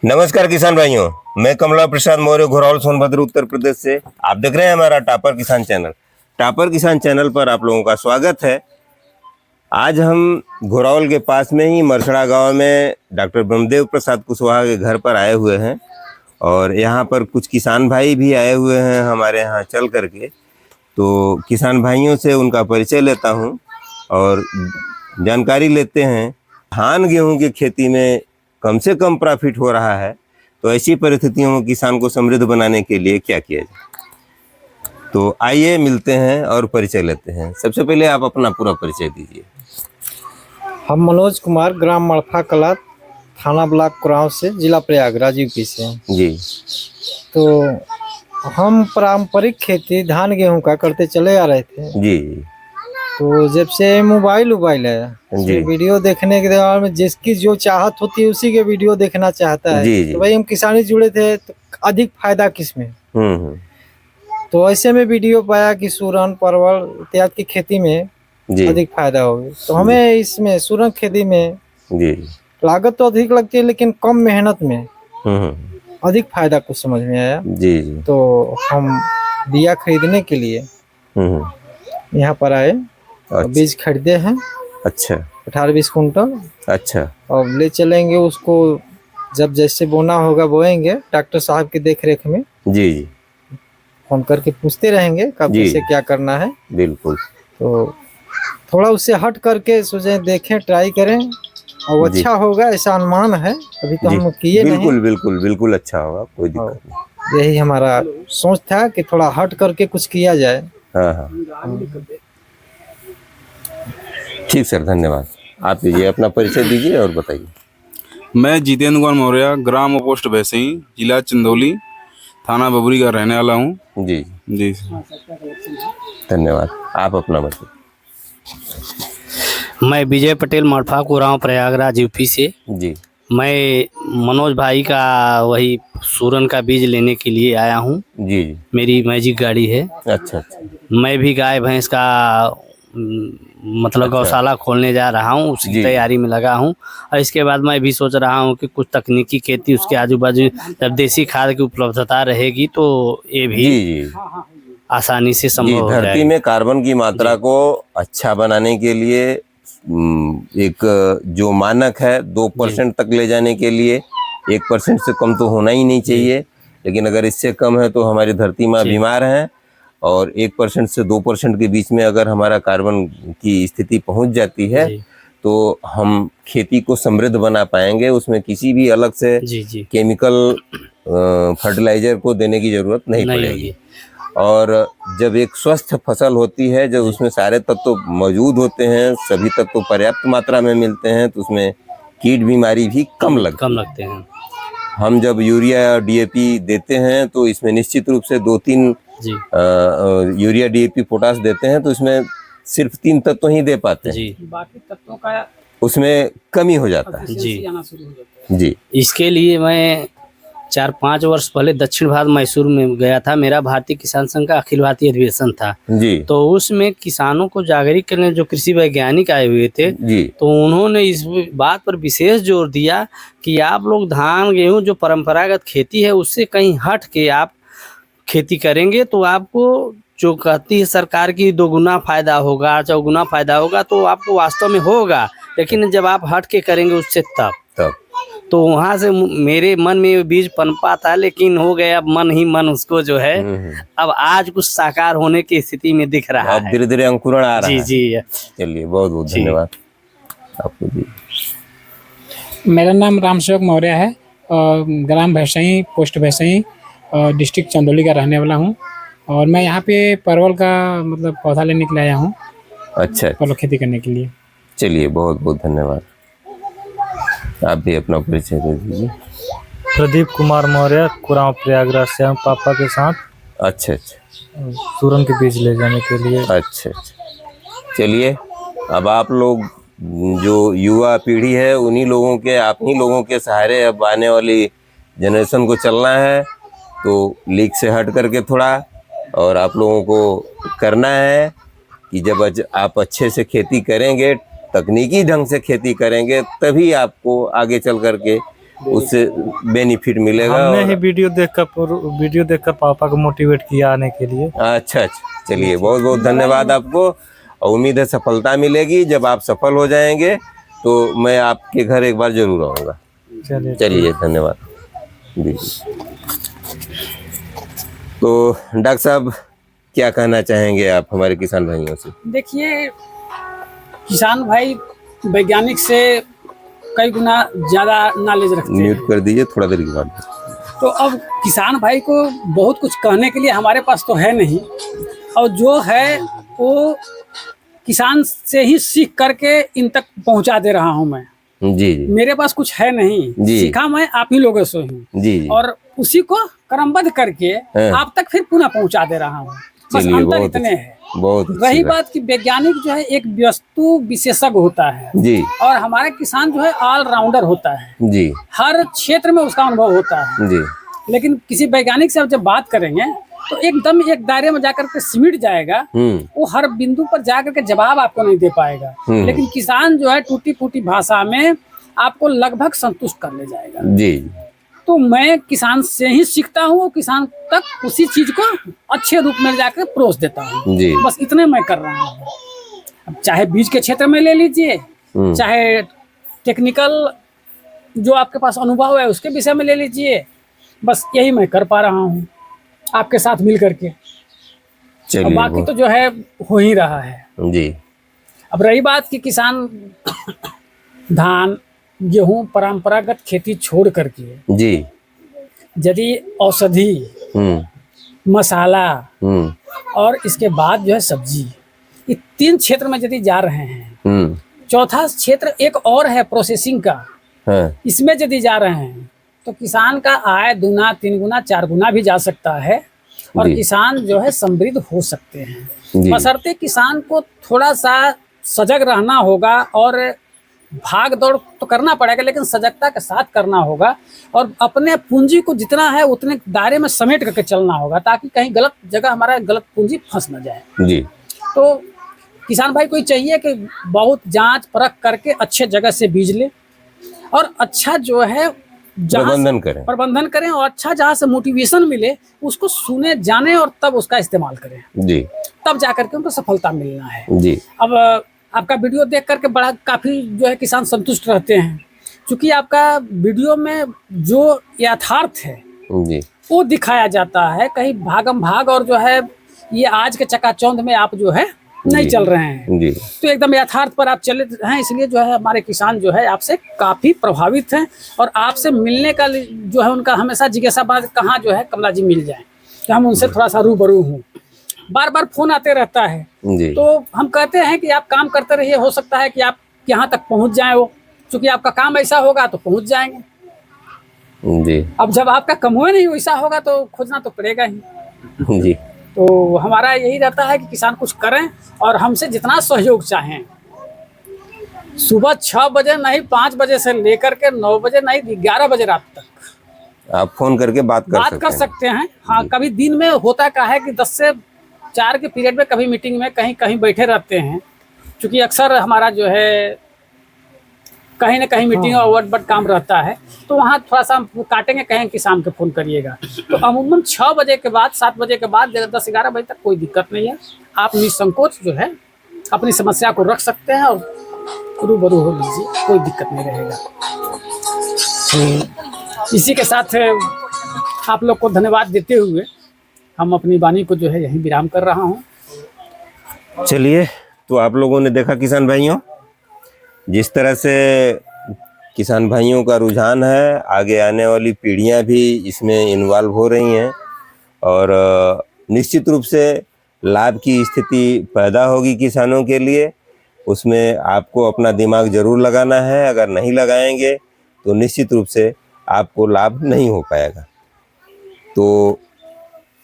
नमस्कार किसान भाइयों, मैं कमला प्रसाद मौर्य घोरावल सोनभद्र उत्तर प्रदेश से। आप देख रहे हैं हमारा टापर किसान चैनल। टापर किसान चैनल पर आप लोगों का स्वागत है। आज हम घोरावल के पास में ही मरसड़ा गांव में डॉक्टर ब्रह्मदेव प्रसाद कुशवाहा के घर पर आए हुए हैं और यहाँ पर कुछ किसान भाई भी आए हुए हैं हमारे यहाँ चल करके। तो किसान भाइयों से उनका परिचय लेता हूँ और जानकारी लेते हैं धान गेहूँ की खेती में कम से कम प्रॉफिट हो रहा है, तो ऐसी परिस्थितियों में किसान को समृद्ध बनाने के लिए क्या किया जाए। तो आइए मिलते हैं और परिचय लेते हैं। सबसे पहले आप अपना पूरा परिचय दीजिए। हम मनोज कुमार, ग्राम मड़फा कला, थाना ब्लॉक कुराव से, जिला प्रयागराज यूपी से जी। तो हम पारंपरिक खेती धान गेहूं का करते चले आ रहे थे जी। तो जब से मोबाइल है जी। वीडियो देखने के दौरान में जिसकी जो चाहत होती है उसी के वीडियो देखना चाहता है। जी। तो भाई हम किसानी जुड़े थे तो अधिक फायदा किसमें। तो ऐसे में वीडियो पाया कि सूरन परवल इत्यादि की खेती में जी। अधिक फायदा होगी। तो हमें इसमें सूरन खेती में जी। लागत तो अधिक लगती है लेकिन कम मेहनत में अधिक फायदा कुछ समझ में आया। जी। जी। तो हम बिया खरीदने के लिए यहाँ पर आए और बीज खरीदे हैं। अच्छा। 18-20 कुंटल। अच्छा। और ले चलेंगे उसको, जब जैसे बोना होगा बोएंगे डॉक्टर साहब की देख रेख में। जी। जी। फोन करके पूछते रहेंगे कब कैसे क्या करना है। बिल्कुल। तो थोड़ा उससे हट करके सोचे देखें, ट्राई करें और अच्छा होगा ऐसा अनुमान है। अभी तो हम किए नहीं। बिल्कुल बिल्कुल बिल्कुल अच्छा होगा, कोई दिक्कत नहीं। यही हमारा सोच था कि थोड़ा हट करके कुछ किया जाए। हाँ हाँ, ठीक सर, धन्यवाद। आप दीजिए, अपना परिचय दीजिए और बताइए। मैं जितेंद्र कुमार मौर्य, ग्राम पोस्ट भैसई, जिला चंदौली, थाना बबरी का रहने वाला हूँ। जी जी धन्यवाद। आप अपना बताइए। मैं विजय पटेल, मड़फा कुराव, प्रयागराज यूपी से। जी। मैं मनोज भाई का वही सूरन का बीज लेने के लिए आया हूँ। जी जी। मेरी मैजिक गाड़ी है। अच्छा अच्छा। मैं भी गाय भैंस का मतलब गौशाला खोलने जा रहा हूँ, उसकी तैयारी में लगा हूँ। और इसके बाद मैं भी सोच रहा हूँ कि कुछ तकनीकी खेती उसके आजू बाजू, जब देसी खाद की उपलब्धता रहेगी तो ये भी आसानी से संभव हो जाएगा। धरती में कार्बन की मात्रा को अच्छा बनाने के लिए एक जो मानक है 2% तक ले जाने के लिए 1% से कम तो होना ही नहीं चाहिए। लेकिन अगर इससे कम है तो हमारी धरती माँ बीमार है। और 1% से 2% के बीच में अगर हमारा कार्बन की स्थिति पहुंच जाती है तो हम खेती को समृद्ध बना पाएंगे। उसमें किसी भी अलग से केमिकल फर्टिलाइजर को देने की जरूरत नहीं पड़ेगी। और जब एक स्वस्थ फसल होती है, जब उसमें सारे तत्व मौजूद होते हैं, सभी तत्व पर्याप्त मात्रा में मिलते हैं, तो उसमें कीट बीमारी भी कम लगते हैं। हम जब यूरिया और डीएपी देते हैं तो इसमें निश्चित रूप से 2-3 यूरिया डीएपी पोटास देते हैं तो इसमें सिर्फ 3 तत्व ही दे पाते हैं, बाकी तत्वों का उसमें कमी हो जाता है। जी। इसके लिए मैं 4-5 वर्ष पहले दक्षिण भारत मैसूर में गया था। मेरा भारतीय किसान संघ का अखिल भारतीय अधिवेशन था जी। तो उसमें किसानों को जागरूक करने जो कृषि वैज्ञानिक आए हुए थे जी, तो उन्होंने इस बात पर विशेष जोर दिया कि आप लोग धान गेहूं जो परंपरागत खेती है उससे कहीं हट के आप खेती करेंगे तो आपको जो कहती है सरकार की 2 गुना फायदा होगा, 4 गुना फायदा होगा, तो आपको वास्तव में होगा। लेकिन जब आप हट के करेंगे उससे तब तो वहाँ से मेरे मन में बीज पनपा था, लेकिन हो गया मन ही मन उसको जो है अब आज कुछ साकार होने की स्थिति में दिख रहा है। धीरे धीरे अंकुरण आ रहा है। जी। चलिए, बहुत बहुत धन्यवाद आपको जी। मेरा नाम रामसेवक मौर्य है और ग्राम भैसई, पोस्ट भैसई और डिस्ट्रिक्ट चंदौली का रहने वाला हूँ। और मैं यहाँ पे परवल का मतलब पौधा लेने के लिए आया हूँ। अच्छा। परवल खेती करने के लिए। चलिए, बहुत बहुत धन्यवाद। आप भी अपना परिचय दे दीजिए। प्रदीप कुमार मौर्य, कुराव, प्रयागराज से, हम पापा के साथ। अच्छा अच्छा। सूरन के बीज ले जाने के लिए। अच्छा अच्छा। चलिए, अब आप लोग जो युवा पीढ़ी है उन्हीं लोगों के, आप ही लोगों के सहारे अब आने वाली जनरेशन को चलना है। तो लीक से हट करके थोड़ा और आप लोगों को करना है कि जब आप अच्छे से खेती करेंगे, तकनीकी ढंग से खेती करेंगे, तभी आपको आगे चल करके उससे बेनिफिट मिलेगा। हमने और ही वीडियो देखकर पापा को मोटिवेट किया आने के लिए। अच्छा अच्छा, चलिए बहुत बहुत धन्यवाद आपको, और उम्मीद है सफलता मिलेगी। जब आप सफल हो जाएंगे तो मैं आपके घर एक बार जरूर आऊँगा। चलिए चलिए धन्यवाद जी। तो डॉक्टर साहब क्या कहना चाहेंगे आप हमारे किसान भाइयों से? देखिए, किसान भाई वैज्ञानिक से कई गुना ज़्यादा नॉलेज रखते हैं। म्यूट कर दीजिए थोड़ा देर के बाद। तो अब किसान भाई को बहुत कुछ कहने के लिए हमारे पास तो है नहीं, और जो है वो किसान से ही सीख करके इन तक पहुंचा दे रहा हूं मैं। जी जी मेरे पास कुछ है नहीं, जी। सीखा मैं आप ही लोगों से हूँ, जी जी। और उसी को क्रमबद्ध करके आप तक फिर पुनः पहुंचा दे रहा हूँ। बस चलिए, अंतर बहुत इतने है। बहुत अच्छी रही बात। बात कि वैज्ञानिक जो है एक वस्तु विशेषज्ञ होता है, जी और हमारा किसान जो है ऑलराउंडर होता है, जी हर क्षेत्र में उसका अनुभव होता है। जी लेकिन किसी वैज्ञानिक से जब बात करेंगे तो एकदम एक दायरे में जाकर के सिमट जाएगा, वो हर बिंदु पर जाकर के जवाब आपको नहीं दे पाएगा। लेकिन किसान जो है टूटी फूटी भाषा में आपको लगभग संतुष्ट कर ले जाएगा। जी तो मैं किसान से ही सीखता हूँ, किसान तक उसी चीज को अच्छे रूप में जाकर परोस देता हूँ। जी बस इतने मैं कर रहा हूँ। अब चाहे बीज के क्षेत्र में ले लीजिए, चाहे टेक्निकल जो आपके पास अनुभव है उसके विषय में ले लीजिए, बस यही मैं कर पा रहा हूँ आपके साथ मिल करके। और चलिए बाकी तो जो है हो ही रहा है। जी अब रही बात कि किसान धान गेहूं परंपरागत खेती छोड़ करके जी यदि औषधि, मसाला और इसके बाद जो है सब्जी, ये 3 क्षेत्र में यदि जा रहे हैं, चौथा क्षेत्र एक और है प्रोसेसिंग का, हाँ इसमें यदि जा रहे हैं तो किसान का आय 2 3 गुना 4 गुना भी जा सकता है, और जी। किसान जो है समृद्ध हो सकते हैं। जी। बशर्ते किसान को थोड़ा सा सजग रहना होगा, और भाग दौड़ तो करना पड़ेगा लेकिन सजगता के साथ करना होगा, और अपने पूंजी को जितना है उतने दायरे में समेट करके चलना होगा, ताकि कहीं गलत जगह हमारा गलत पूंजी फंस न जाए। जी तो किसान भाई को चाहिए कि बहुत जांच परख करके अच्छे जगह से बीज ले, और अच्छा जो है प्रबंधन करें, और अच्छा जहाँ से मोटिवेशन मिले उसको सुने जाने और तब उसका इस्तेमाल करें। जी तब जा करके उनको सफलता मिलना है। जी अब आपका वीडियो देख करके बड़ा काफ़ी जो है किसान संतुष्ट रहते हैं, क्योंकि आपका वीडियो में जो यथार्थ है जी वो दिखाया जाता है। कहीं भागम भाग और जो है ये आज के चकाचौंध में आप जो है नहीं चल रहे हैं, जी तो एकदम यथार्थ पर आप चले हैं। इसलिए जो है हमारे किसान जो है आपसे काफ़ी प्रभावित हैं, और आपसे मिलने का जो है उनका हमेशा जिज्ञासा बात कहाँ जो है कमला जी मिल जाए, कि हम उनसे थोड़ा सा रूबरू हूँ। बार बार फोन आते रहता है, जी तो हम कहते हैं कि आप काम करते रहिए, हो सकता है कि आप यहाँ तक पहुँच जाए वो, क्योंकि आपका काम ऐसा होगा तो पहुँच जाएंगे। जी अब जब आपका कमुए नहीं वैसा होगा तो खोजना तो पड़ेगा ही। जी तो हमारा यही रहता है कि किसान कुछ करें और हमसे जितना सहयोग चाहें। सुबह 6 बजे नहीं 5 बजे से लेकर के 9 बजे नहीं 11 बजे रात तक आप फोन करके बात कर सकते हैं। हाँ, कभी दिन में होता क्या है कि 10 से 4 के पीरियड में कभी मीटिंग में कहीं कहीं बैठे रहते हैं, क्योंकि अक्सर हमारा जो है कहीं ना कहीं मीटिंग और वट बट काम रहता है, तो वहाँ थोड़ा सा हम काटेंगे, कहें कि शाम के फ़ोन करिएगा। तो अमूमन 6 बजे के बाद 7 बजे के बाद 10-11 बजे तक कोई दिक्कत नहीं है। आप निसंकोच जो है अपनी समस्या को रख सकते हैं और रूबरू हो लीजिए, कोई दिक्कत नहीं रहेगा। इसी के साथ आप लोग को धन्यवाद देते हुए हम अपनी वाणी को जो है यहीं विराम कर रहा हूँ। चलिए, तो आप लोगों ने देखा किसान भाइयों, जिस तरह से किसान भाइयों का रुझान है, आगे आने वाली पीढ़ियां भी इसमें इन्वॉल्व हो रही हैं, और निश्चित रूप से लाभ की स्थिति पैदा होगी किसानों के लिए। उसमें आपको अपना दिमाग जरूर लगाना है, अगर नहीं लगाएंगे तो निश्चित रूप से आपको लाभ नहीं हो पाएगा। तो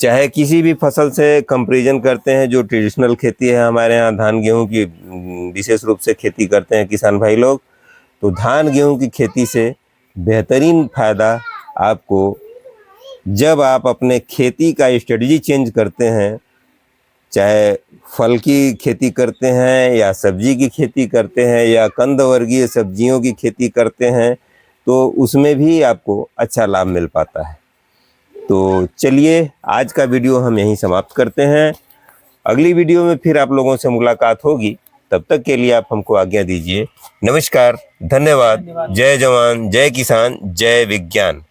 चाहे किसी भी फसल से कंपैरिजन करते हैं, जो ट्रेडिशनल खेती है हमारे यहाँ, धान गेहूं की विशेष रूप से खेती करते हैं किसान भाई लोग, तो धान गेहूं की खेती से बेहतरीन फ़ायदा आपको जब आप अपने खेती का स्ट्रेटजी चेंज करते हैं, चाहे फल की खेती करते हैं या सब्जी की खेती करते हैं या कंद वर्गीय सब्जियों की खेती करते हैं तो उसमें भी आपको अच्छा लाभ मिल पाता है। तो चलिए आज का वीडियो हम यहीं समाप्त करते हैं। अगली वीडियो में फिर आप लोगों से मुलाकात होगी, तब तक के लिए आप हमको आज्ञा दीजिए। नमस्कार, धन्यवाद। जय जवान, जय किसान, जय विज्ञान।